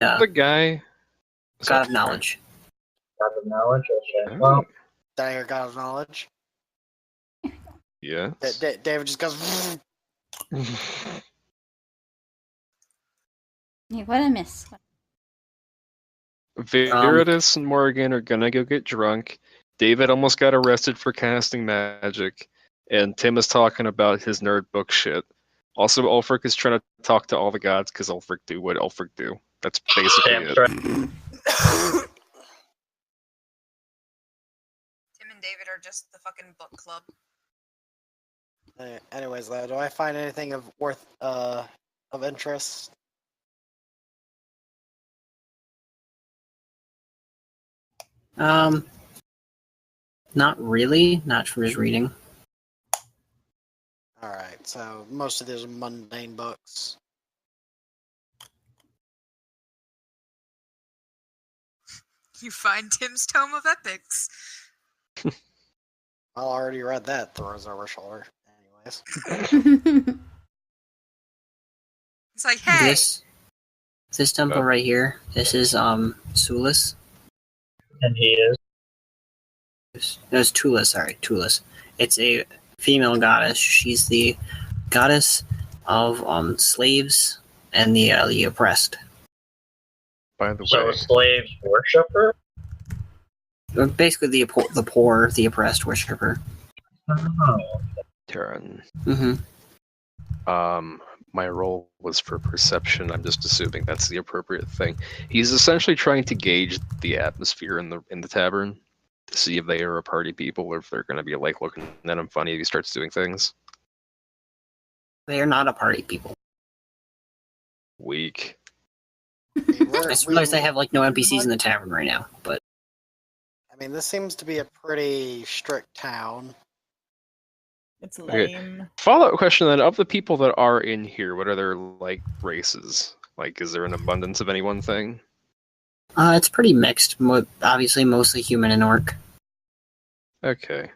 The guy. God of knowledge. God of knowledge. Okay. Oh. Well, Dagger God of knowledge. Yes. David just goes. Yeah, what I miss? Viridis and Morgan are gonna go get drunk. David almost got arrested for casting magic, and Tim is talking about his nerd book shit. Also, Ulfric is trying to talk to all the gods because Ulfric do what Ulfric do. That's basically damn it. straight. Tim and David are just the fucking book club. Anyways, though, do I find anything of interest? Not really. Not from his reading. Alright, so most of these are mundane books. You find Tim's Tome of Epics. I already read that, throws over shoulder. Anyways. It's like, hey! This temple right here, this is Sulis. And he is. No, it's Tulis, sorry, Tulis. It's a female goddess. She's the goddess of slaves and the oppressed. By the So way, slaves worship her? Basically, the poor, the oppressed worship her. Oh. Taryn. Mm-hmm. My role was for perception. I'm just assuming that's the appropriate thing. He's essentially trying to gauge the atmosphere in the tavern to see if they are a party people or if they're going to be like looking at him funny if he starts doing things. They are not a party people. Weak. I just realized I have like no NPCs in the tavern right now, but I mean, this seems to be a pretty strict town. It's Okay. lame. Follow-up question then, of the people that are in here, what are their like races? Like, is there an abundance of any one thing? it's pretty mixed. Obviously, mostly human and orc. Okay.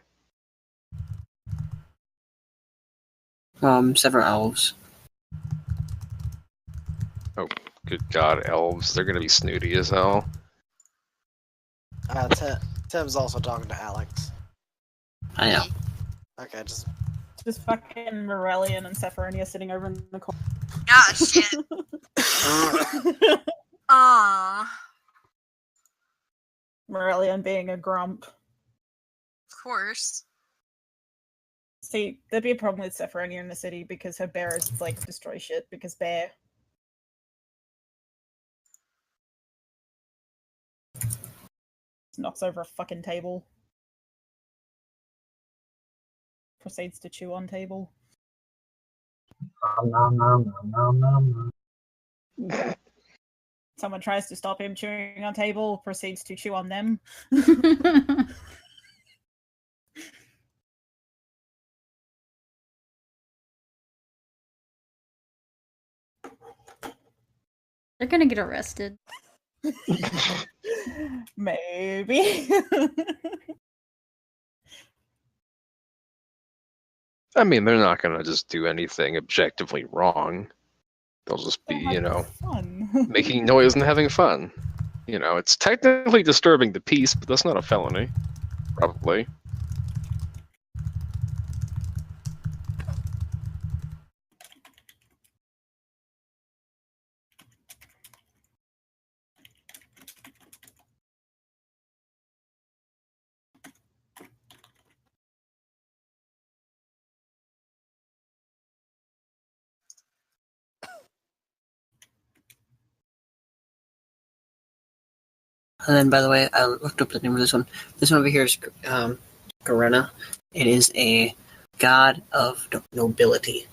Several elves. Oh, good God, elves. They're gonna be snooty as hell. Tim's also talking to Alex. I know. Okay, just Just fucking Morellian and Sephironia sitting over in the corner. Ah, shit. Aww. Morellian being a grump. Of course. See, there'd be a problem with Sephironia in the city because her bear is like destroy shit because bear. Knocks over a fucking table. Proceeds to chew on table. Nom, nom, nom, nom, nom, nom. Someone tries to stop him chewing on table, proceeds to chew on them. They're gonna get arrested. Maybe. I mean, they're not gonna just do anything objectively wrong. They'll just be, you know, fun. making noise and having fun. You know, it's technically disturbing the peace, but that's not a felony. Probably. And then, by the way, I looked up the name of this one. This one over here is Garena. It is a god of nobility.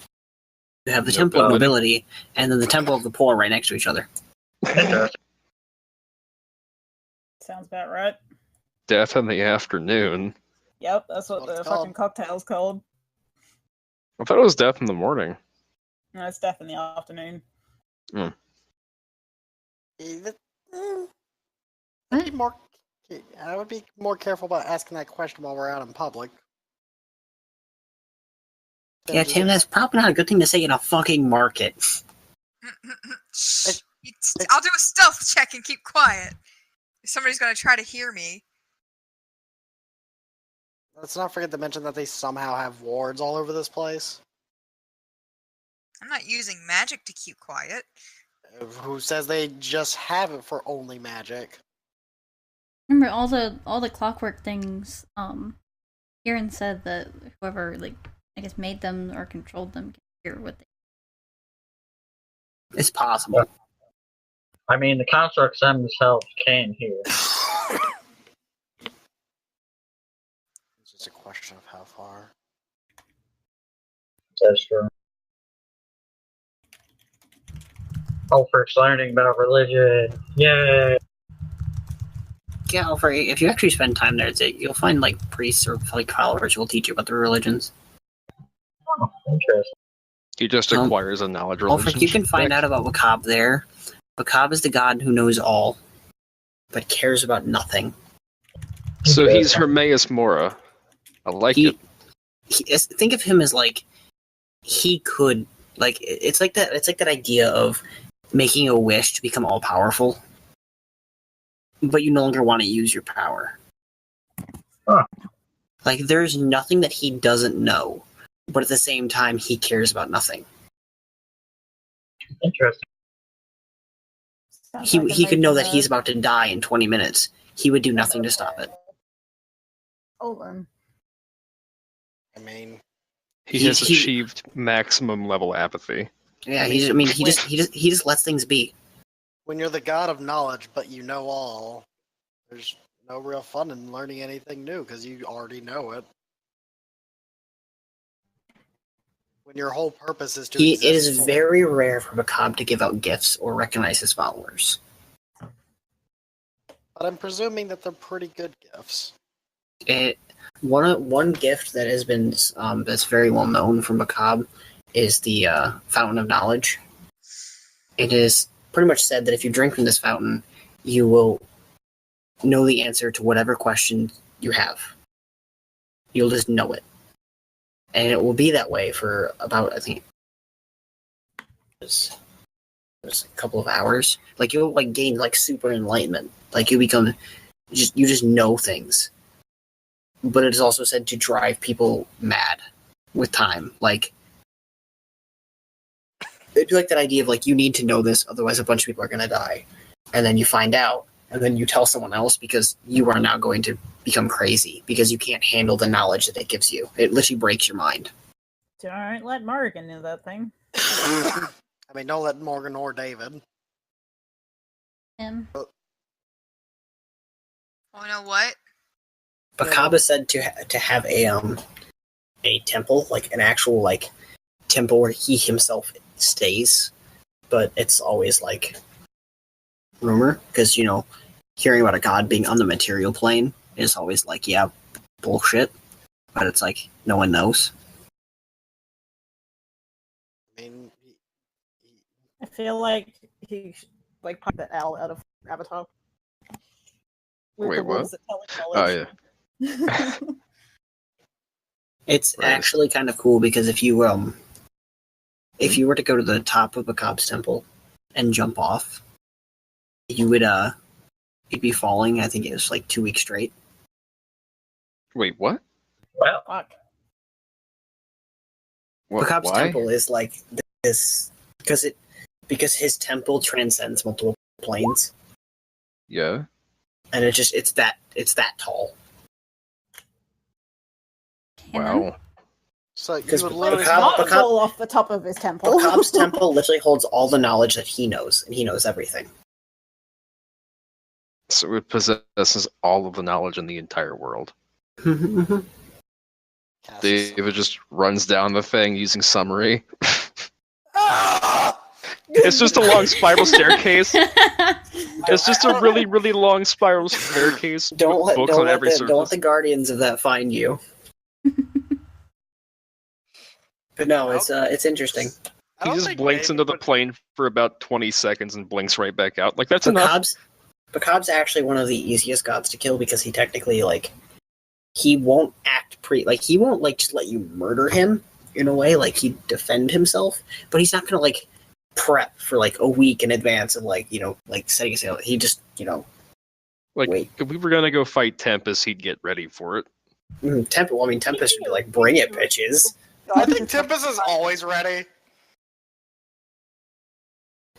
You have the Temple of Nobility, and then the Temple of the Poor right next to each other. Sounds about right. Death in the afternoon. Yep, that's what the fucking cocktail's called. I thought it was death in the morning. No, it's death in the afternoon. Mm. I would be more careful about asking that question while we're out in public. Yeah, Tim, that's probably not a good thing to say in a fucking market. I'll do a stealth check and keep quiet. If somebody's gonna try to hear me. Let's not forget to mention that they somehow have wards all over this place. I'm not using magic to keep quiet. Who says they just have it for only magic? Remember all the clockwork things. Kieran said that whoever I guess made them or controlled them can hear what they. It's possible. I mean, the constructs themselves can hear. It's just a question of how far. That's true. Ulfric's learning about religion. Yay! Yeah, Alfred, if you actually spend time there, you'll find like priests or like followers who will teach you about their religions. Oh, interesting. He just acquires a knowledge religion. Alfred, you can find out about Wakab there. Wakab is the god who knows all, but cares about nothing. So he's Hermaeus Mora. I like it. Think of him as like he could like it's like that. It's like that idea of making a wish to become all powerful, but you no longer want to use your power. Huh. Like there's nothing that he doesn't know, but at the same time he cares about nothing. Interesting. He could know that he's about to die in 20 minutes. He would do nothing to stop it. Olin. I mean, He has achieved maximum level apathy. Yeah, he just lets things be. when you're the god of knowledge, but you know all, there's no real fun in learning anything new because you already know it. When your whole purpose is to It is very rare for Macab to give out gifts or recognize his followers. But I'm presuming that they're pretty good gifts. One gift that has been that's very well known from Macab is the Fountain of Knowledge. It is pretty much said that if you drink from this fountain, you will know the answer to whatever question you have. You'll just know it. And it will be that way for about, I think, it was a couple of hours. Like, you'll, like, gain, like, super enlightenment. Like, you become, you just know things. But it is also said to drive people mad with time. Like, it'd be like that idea of, like, you need to know this, otherwise a bunch of people are going to die. And then you find out, and then you tell someone else because you are now going to become crazy because you can't handle the knowledge that it gives you. It literally breaks your mind. Don't let Morgan know that thing. I mean, don't let Morgan or David. Him. Oh, you know what? Bakaba said to have a temple, like an actual like temple where he himself stays, but it's always like rumor because hearing about a god being on the material plane is always like bullshit, but it's like no one knows. I mean, I feel like he like popped the L out of Avatar. With Wait, the what? wolves that tell Oh knowledge. yeah. It's Right. actually kind of cool because if you were to go to the top of Bakab's temple and jump off, you would you'd be falling. I think it was like 2 weeks straight. Wait, what? Well, Fuck. What? Bakab's Why? temple is like this because his temple transcends multiple planes, Yeah. and it's that tall. Wow. so you Because would Like, literally Bakab- not fall off the top of his temple. Bakab's temple literally holds all the knowledge that he knows, and he knows everything. So it possesses all of the knowledge in the entire world. Mhm. cast David just runs down the thing using summary. Ah! It's just a long spiral staircase. It's just a really, really long spiral staircase don't with let books don't on let every the, don't let surface. the guardians of that find you. But no, it's interesting. I He don't just think blinks David into the would- plane for about 20 seconds and blinks right back out. Like, that's enough. Bakab's actually one of the easiest gods to kill because he technically he won't he won't just let you murder him in a way, like he'd defend himself, but he's not gonna prep for like a week in advance of like setting sail. He just Like, wait. if we were gonna go fight Tempest, he'd get ready for it. Tempest would be like, bring it, bitches. I think Tempest is always ready.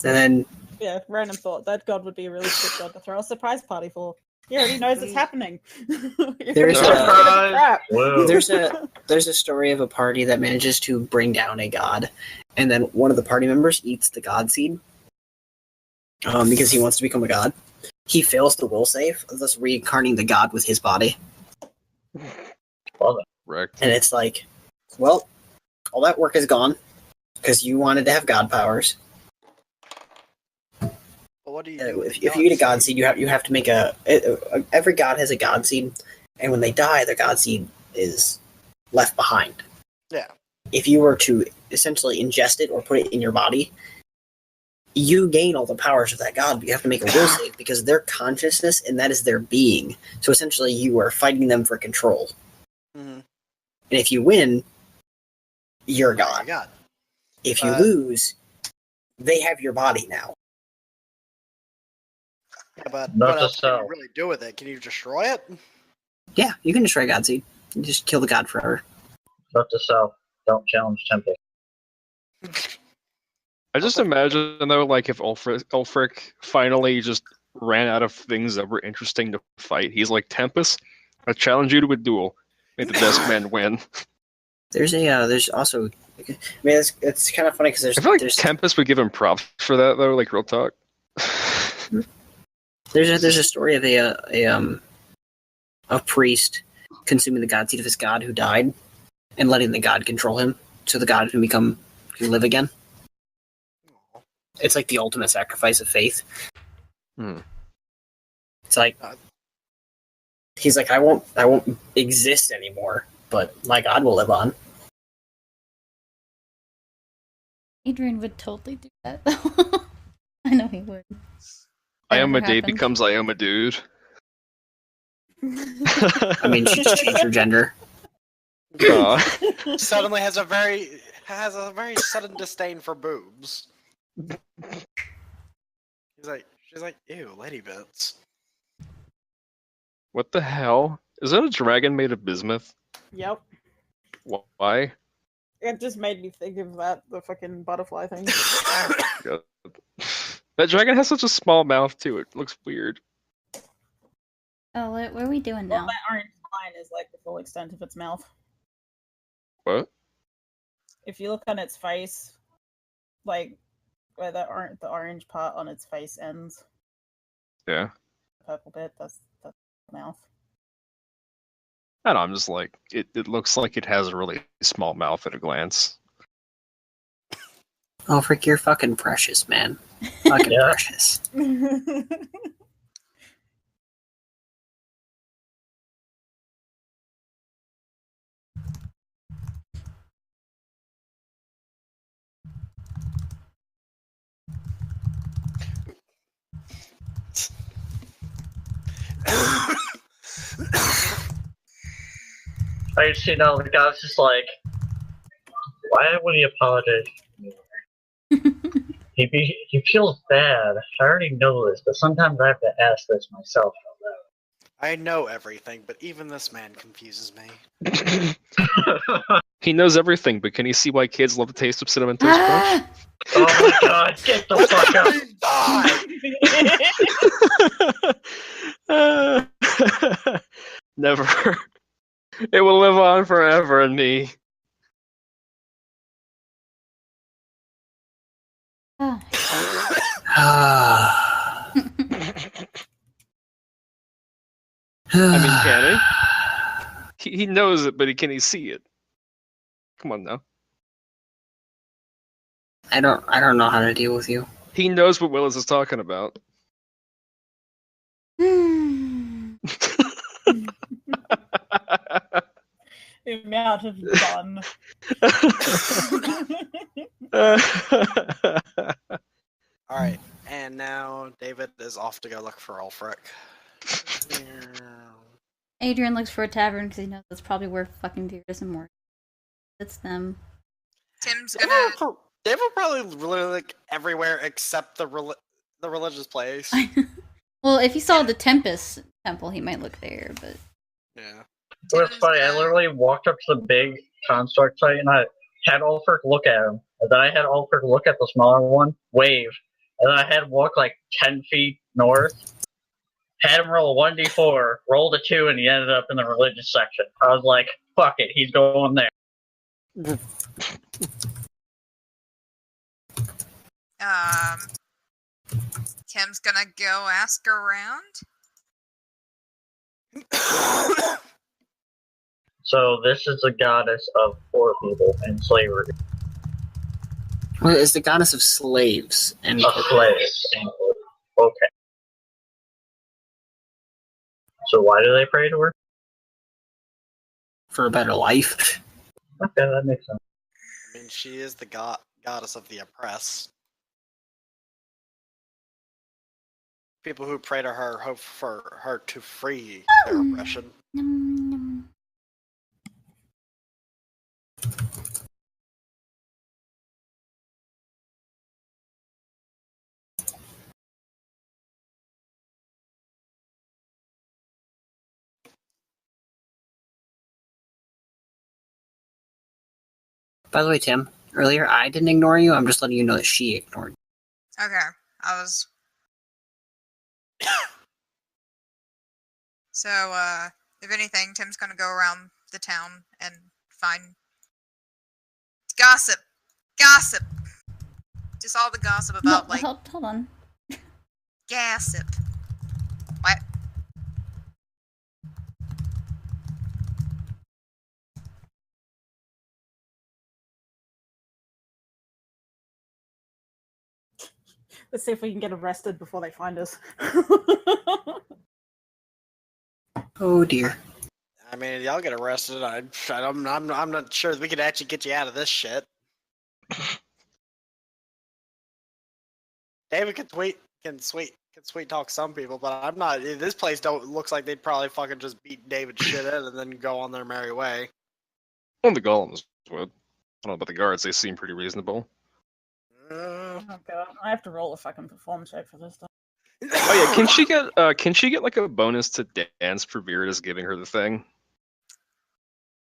And then Yeah, random thought. That god would be a really sick god to throw a surprise party for. He already knows it's happening. There's Surprise! Whoa. there's a story of a party that manages to bring down a god, and then one of the party members eats the god seed because he wants to become a god. He fails the will save, thus reincarnating the god with his body. Wrecked. And it's like, well, all that work is gone because you wanted to have god powers. But what do you do? If you eat a god seed, you have to make every god has a god seed, and when they die, their god seed is left behind. Yeah. If you were to essentially ingest it or put it in your body, you gain all the powers of that god, but you have to make a will save because their consciousness and that is their being. So essentially, you are fighting them for control. Mm-hmm. And if you win, you're god. God. If you lose, they have your body now. Yeah, but Not what to else can sell. you really do with it? Can you destroy it? Yeah, you can destroy god seed. You just kill the god forever. Note to self: don't challenge Temple. I just imagine though, like if Ulfric finally just ran out of things that were interesting to fight. He's like, Tempest, I challenge you to a duel. May the best man win. There's also, I mean, it's kind of funny because I feel like there's Tempest would give him props for that though, like real talk. there's a story of a priest consuming the god seed of his god who died and letting the god control him, so the god can live again. It's like the ultimate sacrifice of faith. It's like he's like, I won't exist anymore, but my god will live on. Adrian would totally do that, though. I know he would. I am a Never dude happened. becomes I am a dude. I mean, she just changed her gender. Suddenly has a very sudden disdain for boobs. She's like, ew, lady bits. What the hell? Is that a dragon made of bismuth? Yep. Why? It just made me think of the fucking butterfly thing. God. That dragon has such a small mouth too. It looks weird. Oh, what are we doing Well, now? that orange line is like the full extent of its mouth. What? If you look on its face, like where the orange part on its face ends, Yeah. the purple bit, that's the mouth. I don't know, I'm just like, it looks like it has a really small mouth at a glance. Oh, Frick, you're fucking precious, man. Fucking Yeah. precious. I just see now the guy's just like, why would he apologize? He feels bad. I already know this, but sometimes I have to ask this myself. I know everything, but even this man confuses me. He knows everything, but can he see why kids love the taste of cinnamon toast crunch? Oh my god, get the fuck out! Die! Never. It will live on forever in me. Oh. I I mean, can he? He knows it, but can he see it? Come on now. I don't know how to deal with you. He knows what Willis is talking about. Hmm. The amount of fun. Alright, and now David is off to go look for Ulfric. Adrian looks for a tavern because he knows that's probably where fucking Dearest and Morgan. It's them. Tim's gonna Dave will probably literally like everywhere except the religious place. Well, if he saw the Tempest temple, he might look there, but Yeah. It was funny. I literally walked up to the big construct site and I had Ulfric look at him. And then I had Ulfric look at the smaller one, wave. And then I had him walk like 10 feet north. Had him roll a 1d4, rolled a 2, and he ended up in the religious section. I was like, fuck it, he's going there. Tim's gonna go ask around. So this is the goddess of poor people and slavery. Well, it's the goddess of slaves and Of slaves. Okay. So why do they pray to her? for a better life. Okay, that makes sense. I mean, she is the goddess of the oppressed. People who pray to her hope for her to free their oppression. By the way, Tim, earlier I didn't ignore you. I'm just letting you know that she ignored you. Okay, I was. So, if anything, Tim's gonna go around the town and find gossip. Gossip! Just all the gossip about, No, hold on. gossip. What? Let's see if we can get arrested before they find us. Oh dear. I mean, y'all get arrested. I'm not sure that we could actually get you out of this shit. David can sweet talk some people, but I'm not. This place looks like they'd probably fucking just beat David's shit in and then go on their merry way. Well, the golems would. I don't know about the guards. They seem pretty reasonable. Oh god, I have to roll a fucking performance check for this stuff. Oh yeah, can she get like a bonus to dance for Viritus giving her the thing?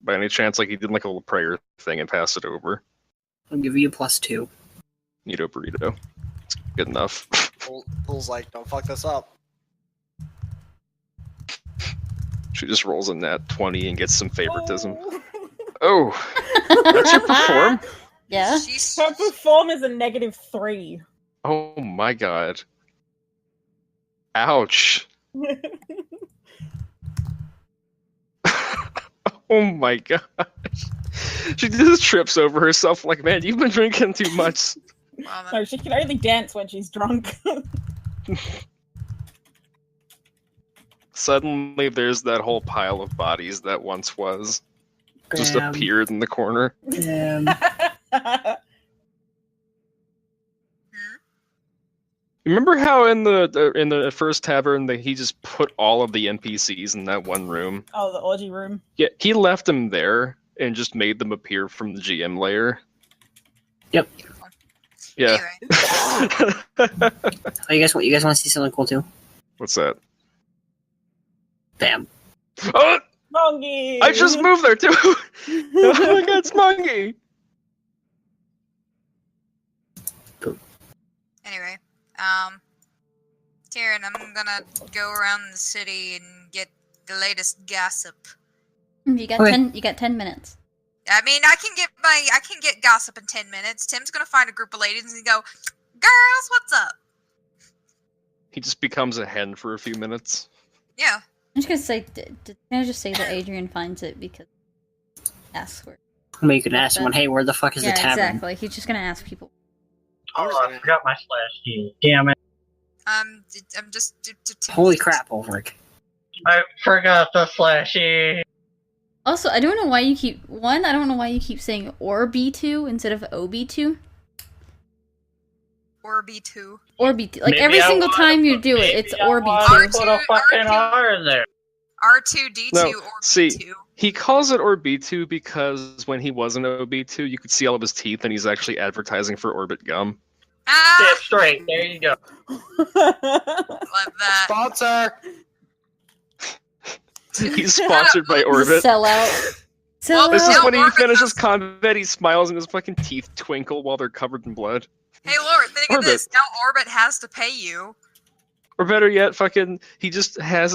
By any chance, like he did like a little prayer thing and passed it over. I'll give you a +2. Neato burrito. It's good enough. Fool's like, don't fuck this up. She just rolls a nat 20 and gets some favoritism. Oh. Oh, that's your perform? Yeah. Her perform is a -3. Oh my god. Ouch. Oh my gosh. She just trips over herself like, man, you've been drinking too much. Well, then, No, she can only dance when she's drunk. Suddenly there's that whole pile of bodies that once was. Just Bam. appeared in the corner. Remember how in the first tavern that he just put all of the NPCs in that one room? Oh, the orgy room. Yeah, he left them there and just made them appear from the GM layer. Yep. Yeah. anyway. Oh, you guys want to see something cool too? What's that? Bam. Oh! Monkey! I just moved there too! Oh my god, it's Mungie! Anyway, Tyrion, I'm gonna go around the city and get the latest gossip. You got Okay. 10. You got 10 minutes. I mean, I can get gossip in 10 minutes. Tim's gonna find a group of ladies and go, girls, what's up? He just becomes a hen for a few minutes. Yeah. I'm just gonna say, can I just say that Adrian finds it because asks where? I mean, you can ask someone, hey, where the fuck is Yeah, the tavern? exactly. He's just gonna ask people. Oh, I forgot my /G. Damn it. I'm just. Holy crap, Ulrich. I forgot the /E. Also, I don't know why you keep I don't know why you keep saying or B2 instead of OB2. Or B2. Or B2. Like Maybe every I single wanna time you put- do it, maybe it's I or wanna B2. Put a fucking R2. R in there. R2D2 No, or see, B2. he calls it Orbitu because when he wasn't OB2, you could see all of his teeth, and he's actually advertising for Orbit gum. Ah, Get straight. There you go. love that. Sponsor. He's sponsored by The Orbit. sellout. Well, This is now when he Orbit finishes has- combat, he smiles and his fucking teeth twinkle while they're covered in blood. Hey, Lord, think of Orbit. this. Now Orbit has to pay you. Or better yet, fucking, he just has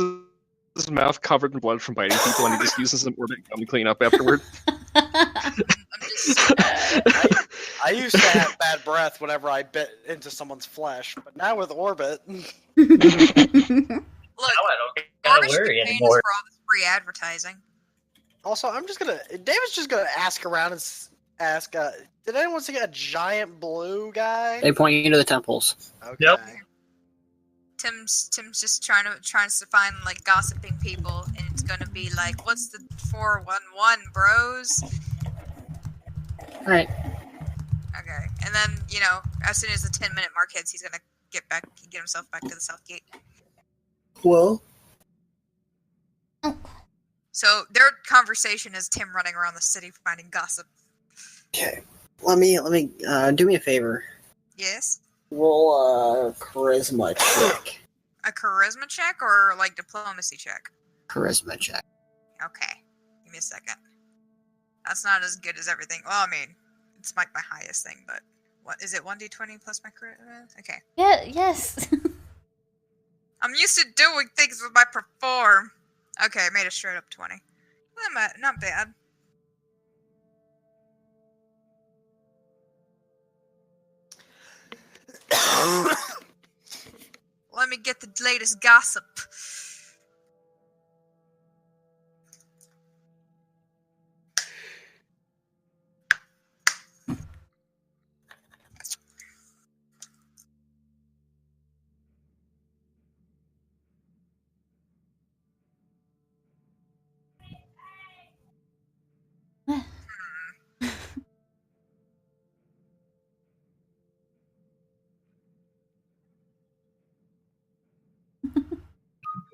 his mouth covered in blood from biting people, and he just uses some Orbit gum to clean up afterward. I'm just I used to have bad breath whenever I bit into someone's flesh, but now with Orbit, look. Now I don't gotta Orbit should worry be paying us anymore. for all this free advertising. also David's just gonna ask around and ask, did anyone see a giant blue guy? They point you to the temples. Okay. Yep. Tim's just trying to find like gossiping people, and it's gonna be like, what's the 411, bros? Alright. Okay, and then as soon as the 10-minute mark hits, he's gonna get himself back to the south gate. Well, So their conversation is Tim running around the city finding gossip. okay. Let me do me a favor. Yes, Roll a charisma check. a charisma check or like diplomacy check. Charisma check. Okay, give me a second. That's not as good as everything. Well, I mean, it's like my highest thing, but what is it? 1d20 plus my charisma? Okay. Yeah, yes. I'm used to doing things with my perform. Okay, I made a straight up 20. Not bad. Let me get the latest gossip.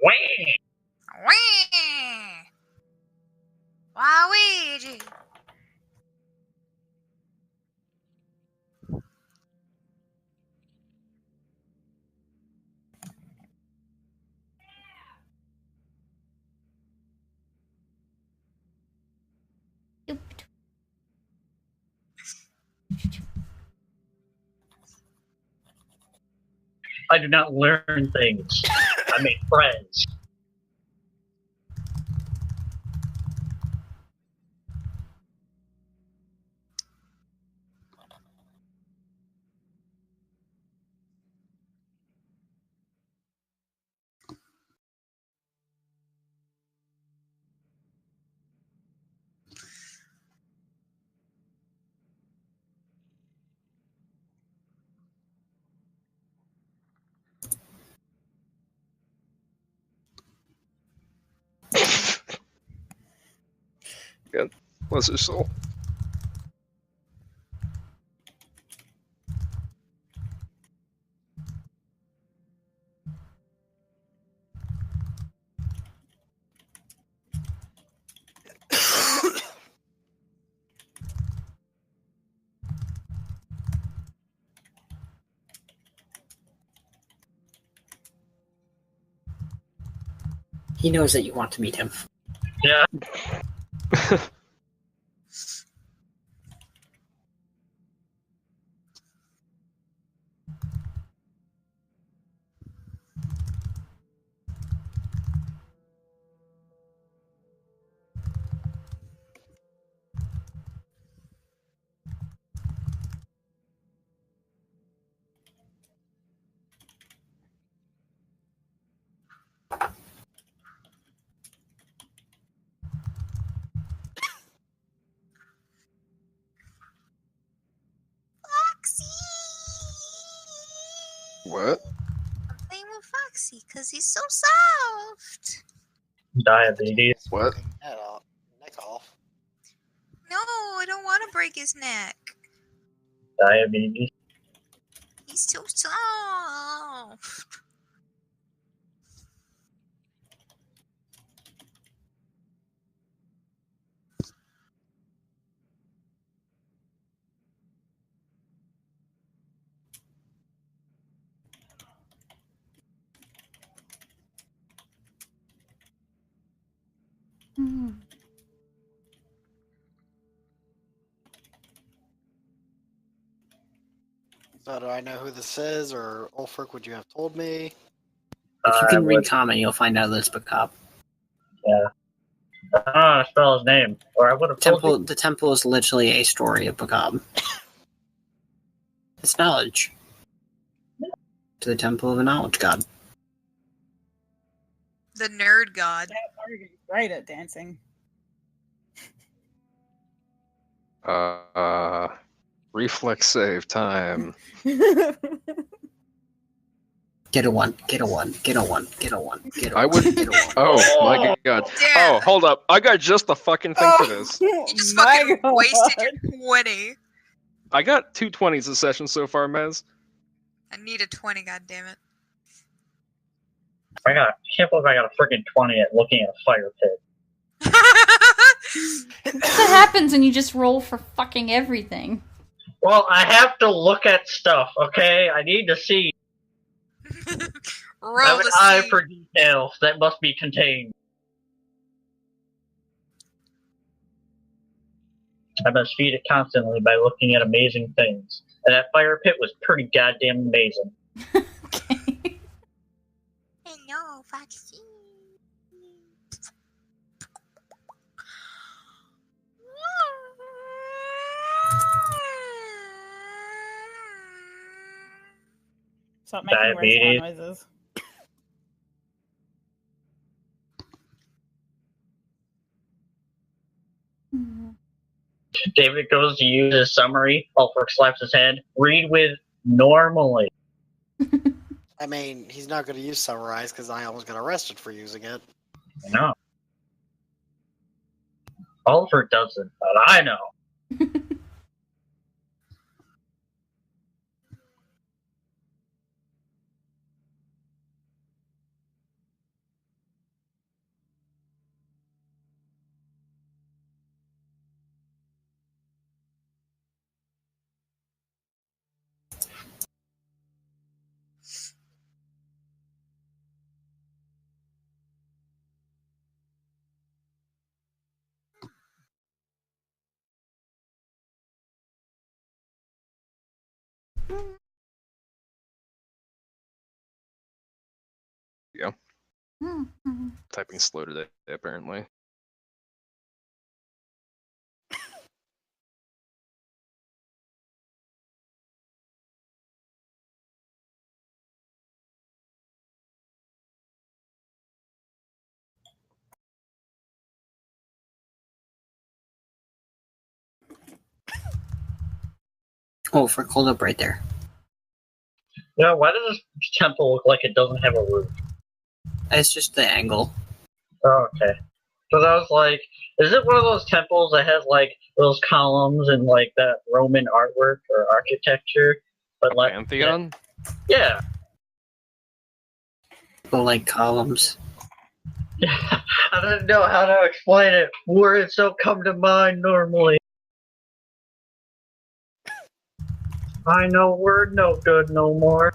Wham! Whee! Waluigi! I do not learn things. I make friends. God, bless his soul. He knows that you want to meet him. Yeah. Foxy! What? I'm playing with Foxy because he's so soft. Diabetes. What? Head off. Neck off. No, I don't want to break his neck. Diabetes. He's too soft. Hmm. So do I know who this is, or Ulfric, would you have told me? If you I can read would- common, you'll find out that it's Bacab. Yeah. I don't know how to spell his name, or I would have told you. The temple is literally a story of Bacab. It's knowledge. To the temple of a knowledge god. The nerd god. That Morgan's right at dancing. Reflex save time. Get a one, get a one, get a one, get a one, get a I one, would- get a one. Oh my god. Damn. Oh, hold up. I got just the fucking thing for this. You just my fucking God. wasted your 20. I got 2 20s this session so far, Mez. I need a 20, goddammit. I can't believe I got a freaking 20 at looking at a fire pit. That's what happens when you just roll for fucking everything. Well, I have to look at stuff, okay? I need to see. I Roll have an to eye see. for details that must be contained. I must feed it constantly by looking at amazing things. And that fire pit was pretty goddamn amazing. Okay. Hello, vaccine. Stop making Diabetes. worse noises. Hmm. David goes to use his summary. Ulfric slaps his head. Read with normally. I mean, he's not going to use summarize because I almost got arrested for using it. No. Ulfric doesn't, but I know. Hmm. Typing slow today, apparently. Oh, for hold up right there. Yeah, why does this temple look like it doesn't have a roof? It's just the angle. Oh, okay. So that was like, is it one of those temples that has like those columns and like that Roman artwork or architecture? But like, Pantheon? yeah. But like columns. I don't know how to explain it. Words don't come to mind normally. I know word no good no more.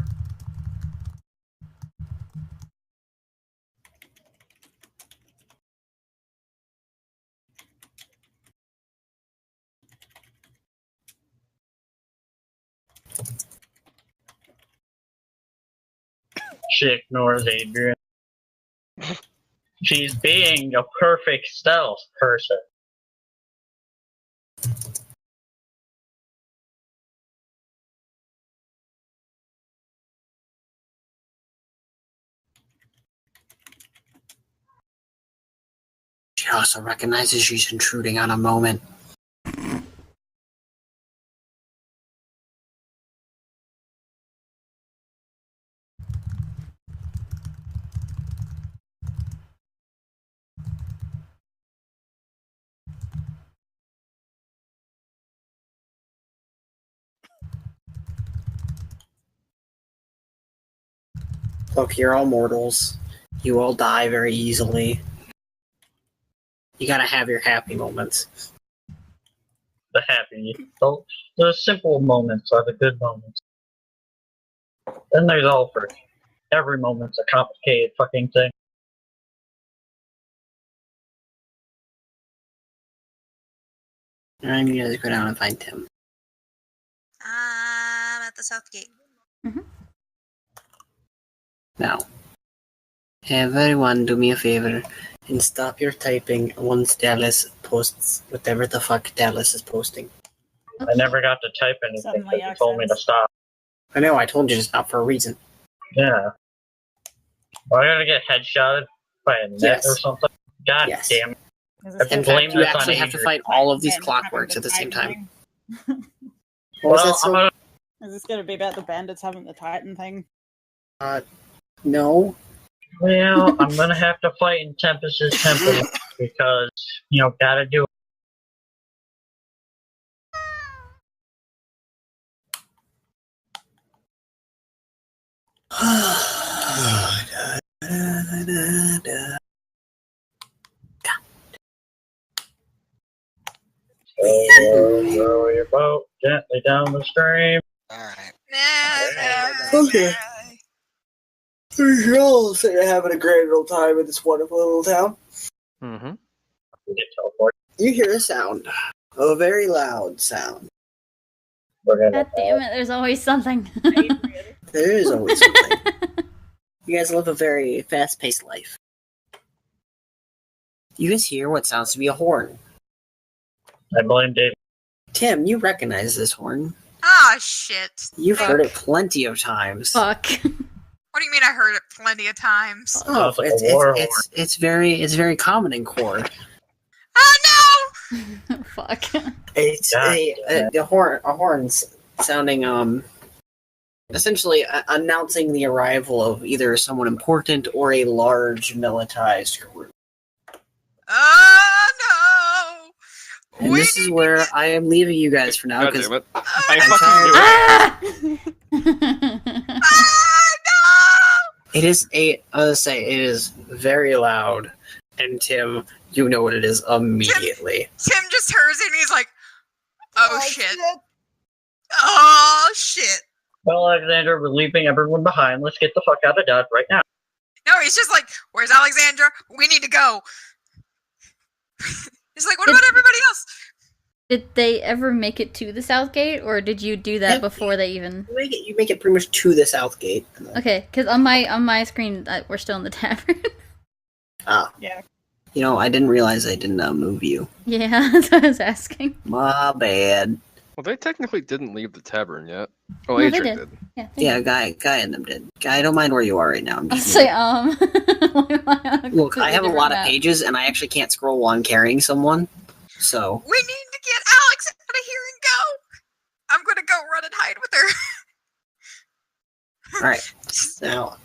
She ignores Adrian. She's being a perfect stealth person. She also recognizes she's intruding on a moment. Look, you're all mortals. You all die very easily. You gotta have your happy moments. The happy, the simple moments are the good moments. Then there's Alfred. Every moment's a complicated fucking thing. And you guys go down and find Tim. I'm at the south gate. Now, everyone do me a favor and stop your typing once Dallas posts whatever the fuck Dallas is posting. I never got to type anything Suddenly because you told me to accents. stop. I know, I told you to stop for a reason. Yeah. Well, I gotta get headshotted by a net Yes. or something. God Yes. damn it. Is I this can In gonna blame fact, you this on actually have to Adrian. fight all of these Bandit having clockworks the at the same time. Titan What was Well, that, I'm gonna, thing? Is this gonna be about the bandits having the Titan thing? No. well, I'm gonna have to fight in Tempest's temple because, gotta do it. Row your boat gently down the stream. Alright. Okay. We're all sitting having a great old time in this wonderful little town. Mm-hmm. We get teleported. You hear a sound. A very loud sound. We're gonna God damn it, there's always something. There is always something. You guys live a very fast-paced life. You guys hear what sounds to be a horn. I blame Dave. Tim, you recognize this horn. Ah, shit. You've Fuck. heard it plenty of times. Fuck. What do you mean I heard it plenty of times? Oh, Sounds like a war horn. it's very common in core. Oh Fuck. It's God a horn sounding essentially announcing the arrival of either someone important or a large militarized group. no! Oh no! And this is where I am leaving you guys for now God because damn it. I'm I fucking knew it. Ah! Ah, it is it is very loud. And Tim, you know what it is immediately. no! Tim just hears it and he's like, oh shit. Oh shit. Well, Alexander, we're leaving everyone behind. Let's get the fuck out of Dodge right now. No, he's just like, where's Alexandra? We need to go. He's like, what about everybody else? Did they ever make it to the South Gate, or did you do that Yeah. before they even? You make it pretty much to the South Gate. Okay, because on my screen we're still in the tavern. Ah, Yeah. you know, I didn't realize I didn't move you. Yeah, that's what I was asking. My bad. Well, they technically didn't leave the tavern yet. Oh, No, they Adrian did. did. Yeah. Yeah, guy and them did. Guy, I don't mind where you are right now. I'm I'll just say Look, I have a lot of map. pages, and I actually can't scroll while I'm carrying someone. So, We need to get Alex out of here and go. I'm gonna go run and hide with her. all right. Now,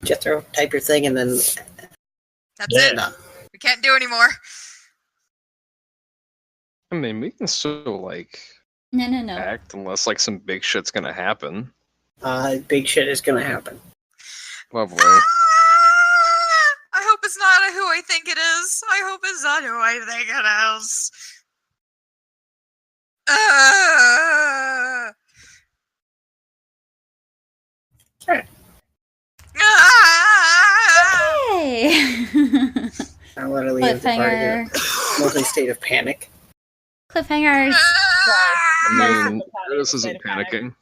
Jethro, type your thing, and then That's Yeah. it. We can't do anymore. I mean, we can still, No. act unless, some big shit's gonna happen. big shit is gonna happen. Lovely. Ah, I hope it's not who I think it is. I hope it's not who I think it is. Sure. Ah! Hey. I literally have the party in Cliffhanger. a multi-state of panic. Cliffhangers. I mean, this isn't panicking.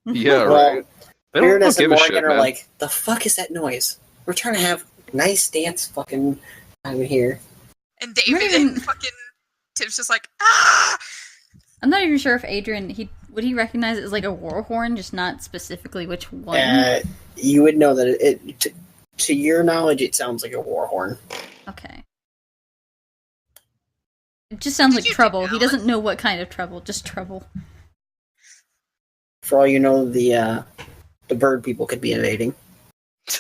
Yeah, right. They don't Weirdness and give a Morgan shit, are man. like, the fuck is that noise? We're trying to have nice dance fucking time here. And David even- and fucking Tim's just like, ah! I'm not even sure if Adrian would he recognize it as like a war horn, just not specifically which one. You would know that to your knowledge, it sounds like a war horn. Okay. It just sounds Did like you trouble. do He that? doesn't know what kind of trouble, just trouble. For all you know, the bird people could be invading.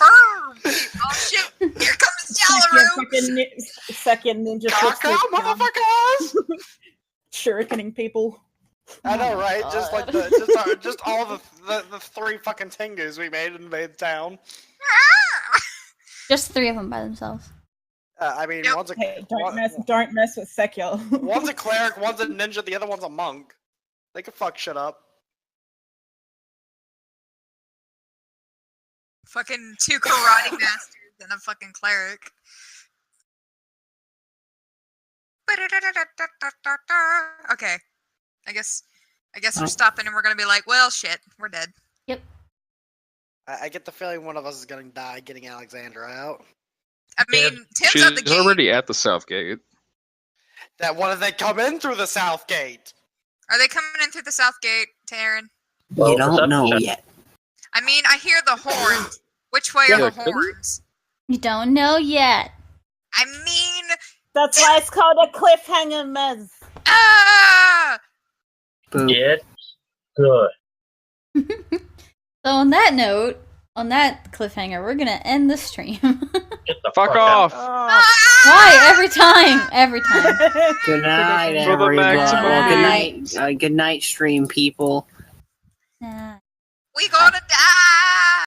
Oh shit! Here comes Jalaru! Second ninja tricks Caca, motherfuckers! shurikening people. I know, Oh my right? Just like just all the three fucking Tengus we made invade town. Just 3 of them by themselves. I mean, Yep. one's a Hey, don't mess with Sekio. one's a cleric, one's a ninja, the other one's a monk. They can fuck shit up. Fucking 2 karate masters and a fucking cleric. Okay. I guess we're stopping and we're gonna be like, well, shit, we're dead. Yep. I get the feeling one of us is gonna die getting Alexandra out. I mean, Tim's She's at the gate. already at the south gate. That one of they come in through the south gate. Are they coming in through the south gate, Taryn? Well, You don't know perception. yet. I mean, I hear the horns. Which way are Yeah, the couldn't- horns? You don't know yet. I mean, That's why it's called a cliffhanger, Mez. ah! Boop. Get good. So on that note, on that cliffhanger, we're gonna end the stream. Get the Fuck out. off! Why? Every time. Every time. Good night, For the everyone. maximum Good night, stream people. Nah. We gonna die!